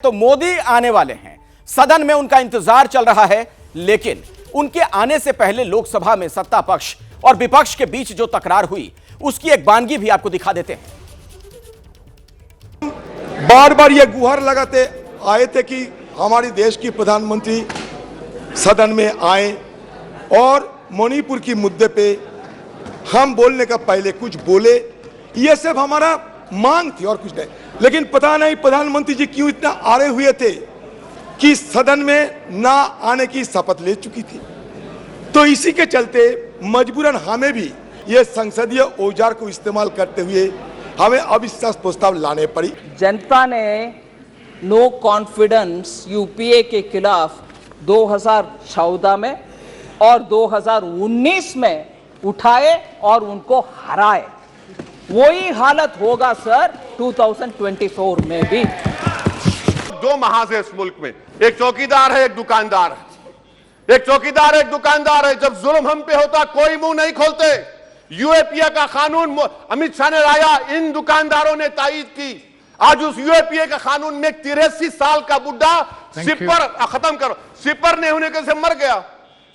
तो मोदी आने वाले हैं, सदन में उनका इंतजार चल रहा है, लेकिन उनके आने से पहले लोकसभा में सत्ता पक्ष और विपक्ष के बीच जो तकरार हुई उसकी एक वानगी भी आपको दिखा देते हैं। बार बार ये गुहार लगाते आए थे कि हमारी देश की प्रधानमंत्री सदन में आए और मणिपुर की मुद्दे पे हम बोलने का पहले कुछ बोले। ये सब हमारा मांग थी और कुछ नहीं, लेकिन पता नहीं प्रधानमंत्री जी क्यों इतना आड़े हुए थे कि सदन में ना आने की शपथ ले चुकी थी। तो इसी के चलते मजबूरन हमें भी ये संसदीय औजार को इस्तेमाल करते हुए हमें अविश्वास प्रस्ताव लाने पड़ी। जनता ने नो कॉन्फिडेंस यूपीए के खिलाफ 2014 में और 2019 में उठाए और उनको हराए। वही हालत होगा सर 2024 में भी। दो महाज है इस मुल्क में, एक चौकीदार है, एक दुकानदार है। एक चौकीदार है, एक दुकानदार है। जब जुल्म हम पे होता कोई मुंह नहीं खोलते। यूएपीए का कानून अमित शाह ने लाया, इन दुकानदारों ने तायीद की। आज उस यूएपीए का कानून में 83 साल का बुढ़ा सिपर खत्म करो, सिपर नहीं होने से मर गया।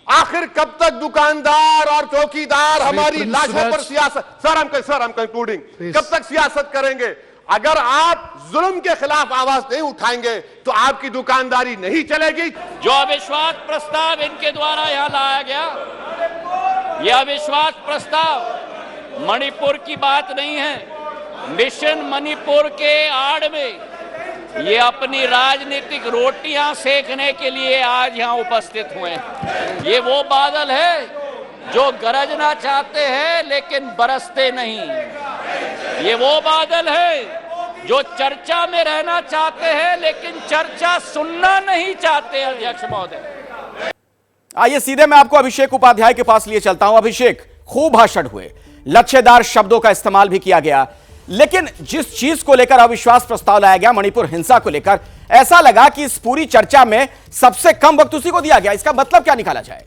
आखिर कब तक दुकानदार और चौकीदार हमारी लाशों पर सियासत? सर I'm कंक्लूडिंग, कब तक सियासत करेंगे? अगर आप जुल्म के खिलाफ आवाज नहीं उठाएंगे तो आपकी दुकानदारी नहीं चलेगी। जो अविश्वास प्रस्ताव इनके द्वारा यहां लाया गया, यह अविश्वास प्रस्ताव मणिपुर की बात नहीं है। मिशन मणिपुर के आड़ में ये अपनी राजनीतिक रोटियां सेकने के लिए आज यहां उपस्थित हुए हैं। ये वो बादल है जो गरजना चाहते हैं लेकिन बरसते नहीं। ये वो बादल है जो चर्चा में रहना चाहते हैं लेकिन चर्चा सुनना नहीं चाहते। अध्यक्ष महोदय, आइए सीधे मैं आपको अभिषेक उपाध्याय के पास लिए चलता हूं। अभिषेक, खूब भाषण हुए, लच्छेदार शब्दों का इस्तेमाल भी किया गया, लेकिन जिस चीज को लेकर अविश्वास प्रस्ताव लाया गया, मणिपुर हिंसा को लेकर, ऐसा लगा कि इस पूरी चर्चा में सबसे कम वक्त उसी को दिया गया। इसका मतलब क्या निकाला जाए?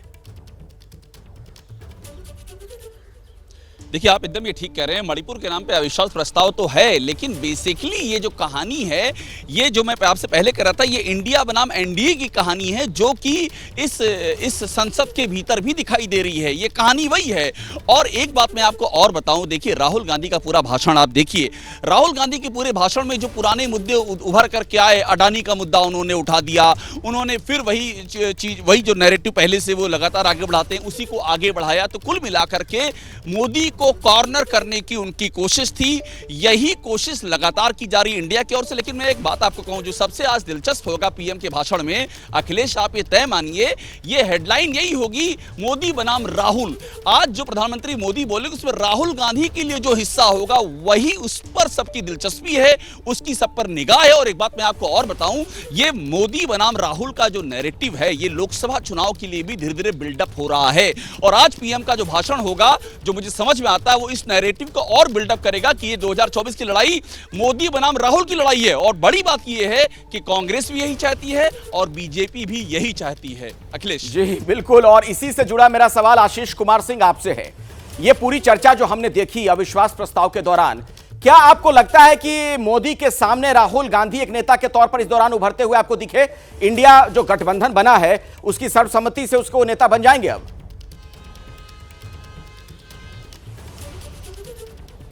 देखिए, आप एकदम ये ठीक कह रहे हैं। मणिपुर के नाम पे अविश्वास प्रस्ताव तो है, लेकिन बेसिकली ये जो कहानी है, ये जो मैं आपसे पहले कह रहा था, ये इंडिया बनाम एनडीए की कहानी है, जो कि इस संसद के भीतर भी दिखाई दे रही है। ये कहानी वही है। और एक बात मैं आपको और बताऊं, देखिए राहुल गांधी का पूरा भाषण आप देखिए। राहुल गांधी के पूरे भाषण में जो पुराने मुद्दे उभर कर के आए, अडानी का मुद्दा उन्होंने उठा दिया। उन्होंने फिर वही जो नैरेटिव पहले से वो लगातार आगे बढ़ाते हैं, उसी को आगे बढ़ाया। तो कुल मिलाकर के मोदी को कॉर्नर करने की उनकी कोशिश थी। यही कोशिश लगातार की जा रही इंडिया की ओर से। लेकिन मैं एक बात आपको कहूं, जो सबसे आज दिलचस्प होगा पीएम के भाषण में, अखिलेश आप ये तय मानिए, ये हेडलाइन यही होगी, मोदी बनाम राहुल। आज जो प्रधानमंत्री मोदी बोले उसमें राहुल गांधी के लिए जो हिस्सा होगा, वही उस पर सबकी दिलचस्पी है, उसकी सब पर निगाह है। और एक बात मैं आपको और बताऊं, ये मोदी बनाम राहुल का जो नैरेटिव है, ये लोकसभा चुनाव के लिए भी धीरे धीरे बिल्डअप हो रहा है। और आज पीएम का जो भाषण होगा, जो मुझे समझ में आता है, वो इस नैरेटिव को और बिल्डअप करेगा कि ये 2024 की लड़ाई मोदी बनाम राहुल की लड़ाई है। और बड़ी बात ये है कि कांग्रेस भी यही चाहती है और बीजेपी भी यही चाहती है। अखिलेश जी बिल्कुल, और इसी से जुड़ा मेरा सवाल आशीष कुमार सिंह आपसे है। ये पूरी चर्चा जो हमने देखी अविश्वास प्रस्ताव के दौरान, क्या आपको लगता है कि मोदी के सामने राहुल गांधी एक नेता के तौर पर इस दौरान उभरते हुए आपको दिखे? इंडिया जो गठबंधन बना है, उसकी सर्वसम्मति से उसको नेता बन जाएंगे अब?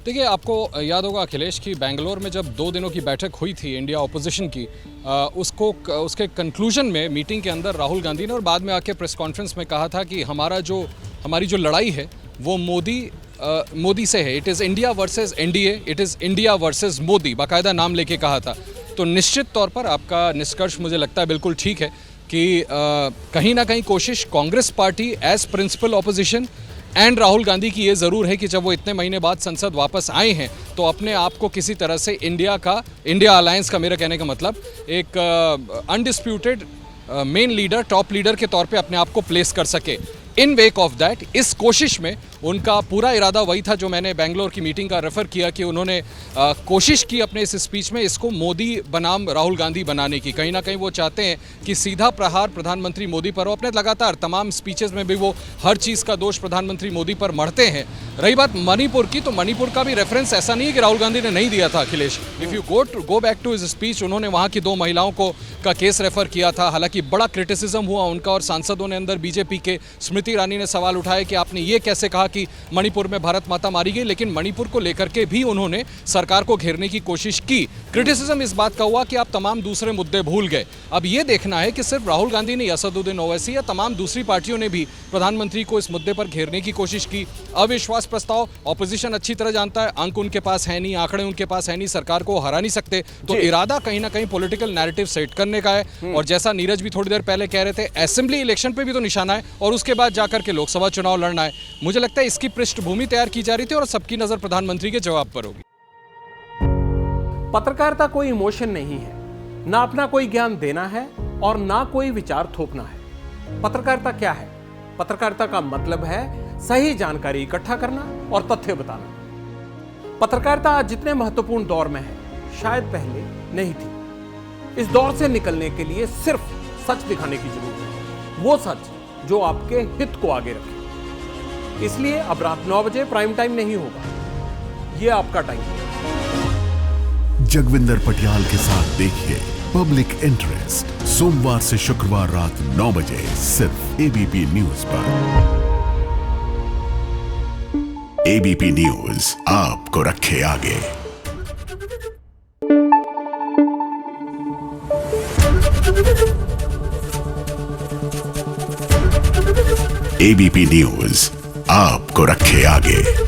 देखिए, आपको याद होगा अखिलेश की बेंगलोर में जब 2 दिनों की बैठक हुई थी इंडिया ऑपोजिशन की, उसके कंक्लूजन में मीटिंग के अंदर राहुल गांधी ने और बाद में आके प्रेस कॉन्फ्रेंस में कहा था कि हमारी जो लड़ाई है वो मोदी से है। It is India versus NDA, it is India versus Modi, बाकायदा नाम लेके कहा था। तो निश्चित तौर पर आपका निष्कर्ष मुझे लगता है बिल्कुल ठीक है कि कहीं ना कहीं कोशिश Congress party as principal opposition and Rahul Gandhi की ये ज़रूर है कि जब वो इतने महीने बाद संसद वापस आए हैं तो अपने आप को किसी तरह से इंडिया अलायंस का, मेरा कहने का मतलब, एक undisputed main leader, top leader के तौर पे अपने आप को प्लेस कर सके। इन वेक ऑफ दैट, इस कोशिश में उनका पूरा इरादा वही था जो मैंने बेंगलोर की मीटिंग का रेफर किया कि उन्होंने कोशिश की अपने इस स्पीच में इसको मोदी बनाम राहुल गांधी बनाने की। कहीं ना कहीं वो चाहते हैं कि सीधा प्रहार प्रधानमंत्री मोदी पर हो। अपने लगातार तमाम स्पीचेस में भी वो हर चीज़ का दोष प्रधानमंत्री मोदी पर मढ़ते हैं। रही बात मणिपुर की, तो मणिपुर का भी रेफरेंस ऐसा नहीं है कि राहुल गांधी ने नहीं दिया था Akhilesh. If you go back to his speech, उन्होंने वहाँ की 2 महिलाओं का केस रेफर किया था। हालांकि बड़ा क्रिटिसिज्म हुआ उनका और सांसदों ने अंदर बीजेपी के स्मृति ईरानी ने सवाल उठाया कि आपने ये कैसे कहा कि मणिपुर में भारत माता मारी गई, लेकिन मणिपुर को लेकर के भी उन्होंने सरकार को घेरने की कोशिश की। क्रिटिसिज्म इस बात का हुआ कि आप तमाम दूसरे मुद्दे भूल गए। अब ये देखना है कि सिर्फ राहुल गांधी ने, असदुद्दीन ओवैसी या तमाम दूसरी पार्टियों ने भी प्रधानमंत्री को इस मुद्दे पर घेरने की कोशिश की। अविश्वास प्रस्ताव ऑपोजिशन अच्छी तरह जानता है, अंक उनके पास है नहीं, आंकड़े उनके पास है नहीं, सरकार को हरा नहीं सकते। तो इरादा कहीं ना कहीं पॉलिटिकल नैरेटिव सेट करने का है। और जैसा नीरज भी थोड़ी देर पहले कह रहे थे, असेंबली इलेक्शन पे भी तो निशाना है और उसके बाद जाकर के लोकसभा चुनाव लड़ना है। मुझे लगता है इसकी पृष्ठभूमि तैयार की जा रही थी और सबकी नजर प्रधानमंत्री के जवाब पर होगी। पत्रकारिता कोई इमोशन नहीं है, ना अपना कोई ज्ञान देना है और ना कोई विचार थोपना है। पत्रकारिता क्या है? पत्रकारिता का मतलब है सही जानकारी इकट्ठा करना और तथ्य बताना। पत्रकारिता आज जितने महत्वपूर्ण दौर में है, शायद पहले नहीं थी। इस दौर से निकलने के लिए सिर्फ सच दिखाने की जरूरत है, वो सच जो आपके हित को आगे रखे। इसलिए अब रात 9 बजे प्राइम टाइम नहीं होगा, ये आपका टाइम है। जगविंदर पटियाल के साथ देखिए पब्लिक इंटरेस्ट सोमवार से शुक्रवार रात 9 बजे सिर्फ एबीपी न्यूज पर। एबीपी न्यूज आपको रखे आगे। एबीपी न्यूज आपको रखे आगे।